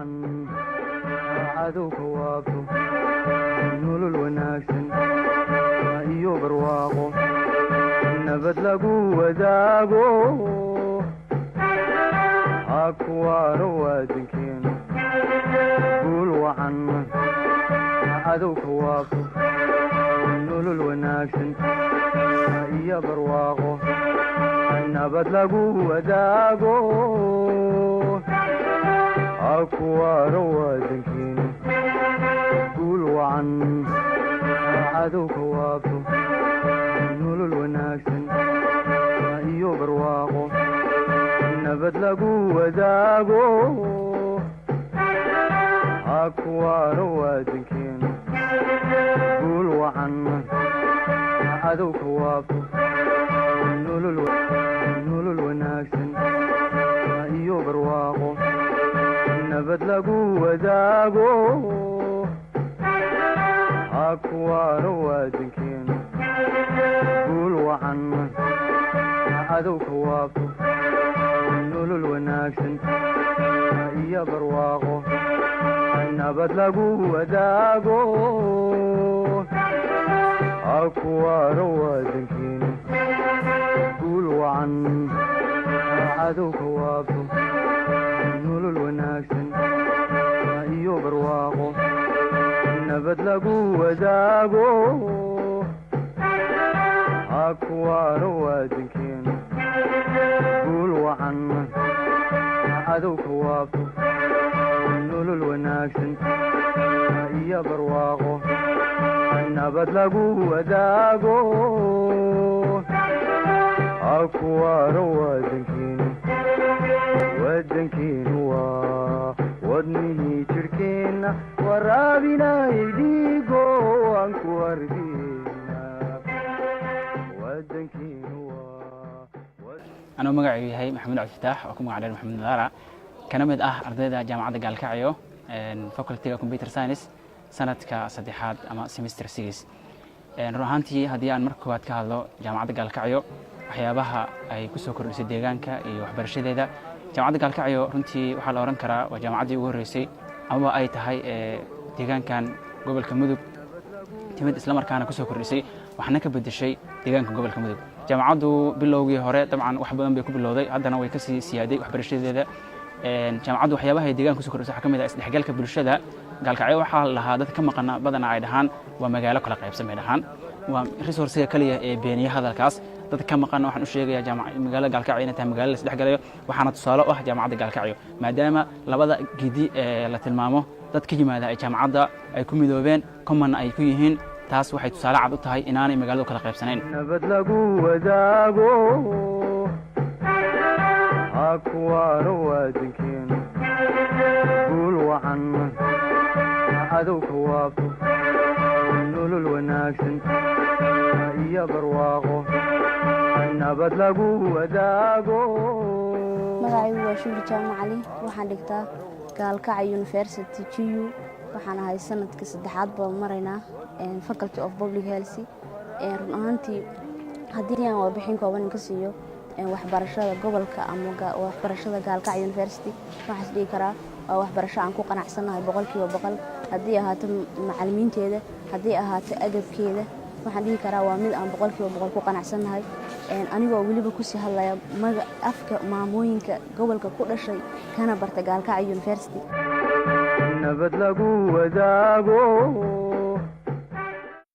wacan cadowka waabto nolol wanaagsan iyo barwaaqo nabad lagu wadaago akuwaaro wadankeenu guul wacan cadowka waabto nolol wanaagsan iyo barwaaqo nabad lagu wadaago akuwaaro wadankeenu guul wacan cadowka waabto nolol wanaagsan iyo barwaaqo nabad lagu wadaago akuwaaro wadankeenu guul wacan cadowka waabto nolol wanaagsan iyo barwaaqo nabad lagu wadaago akuwaaro wadankeenu guul wacan cadowka waabto nolol wanaagsan iyo barwaaqo nabad lagu wadaago akuwaaro wadankeenu guul wacan cadowka waabto nolol wanaagsan iyo barwaaqo nabad lagu wadaago akuwaaro wadankeenu guul wacan cadowka waabto nolol wanaagsan iyo barwaaqo nabad lagu wadaago akuwaaro wadankeenu waa wadnihii jirhkeenna waraabinayay dhiigo aan ku ardina wadankeenu anuu magacaygu yahay maxamed cabdifataax oo ku magac dheer maxamed nadaara kana mid ah ardayda jaamacadda gaalkacyo facultyga computer science sanadka saddexaad ama semester 6 run ahaantii haddii aan marka koowaad ka hadlo jaamacadda gaalkacyo waxyaabaha ay ku soo kordhisay deegaanka iyo waxbarashadeeda jaamacadda gaalkacyo runtii waxaa la oran karaa waa jaamacaddii ugu horreysay ama ay tahay deegaankan gobolka mudug timid isla markaana ku soo kordhisay waxna ka bedeshay deegaanka gobolka mudug jaamacaddu bilowgii hore dabcan wax badan bay ku bilowday haddana way kasii siyaaday waxbarashadeeda jaamacaddu waxyaabaha ay deegaanka ku soo kordhisay waxaa ka mid ah isdhexgalka bulshada gaalkacyo waxaa lahaa dad ka maqana badana ay dhahaan waa magaalo kala qaybsan bay dhahaan waa resourcega kaliya ee beeniya hadalkaas dad ka maqan waxaan u sheegayaa magaalada gaalkacyo inay tahay magaalo la isdhexgalayo waxaana tusaale u ah jaamacadda gaalkacyo maadaama labada gidi ee la tilmaamo dad ka yimaada ay jaamacadda ay ku midoobeen common ay ku yihiin taas waxay tusaale cad u tahay inaanay magaaladu kala qaybsanayn nabad lagu wadaago akuwaaro wadankeenu guul wacan cadowka waabto nolol wanaagsan iyo barwaaqo nabad lagu wadaago magacaygu waa Shuuri Jaamacali waxaan dhigtaa Gaalkacyo University GU waxaan ahay sanadka saddexaad baan maraynaa Faculty of Public Health run ahaantii haddii aan warbixin kooban ka siiyo waxbarashada gobolka ama waxbarashada Gaalkacyo University waxaan dhihi karaa waa waxbarasho aan ku qanacsanahay 100% haddii ahaato macallimiinteeda haddii ahaato agabkeeda waxaan dhihi karaa waa mid aan 100% ku qanacsanahay anigoo waliba ku sii hadlaya afka maamooyinka gobolka ku dhashay kana barta Gaalkacyo University nabad lagu wadaago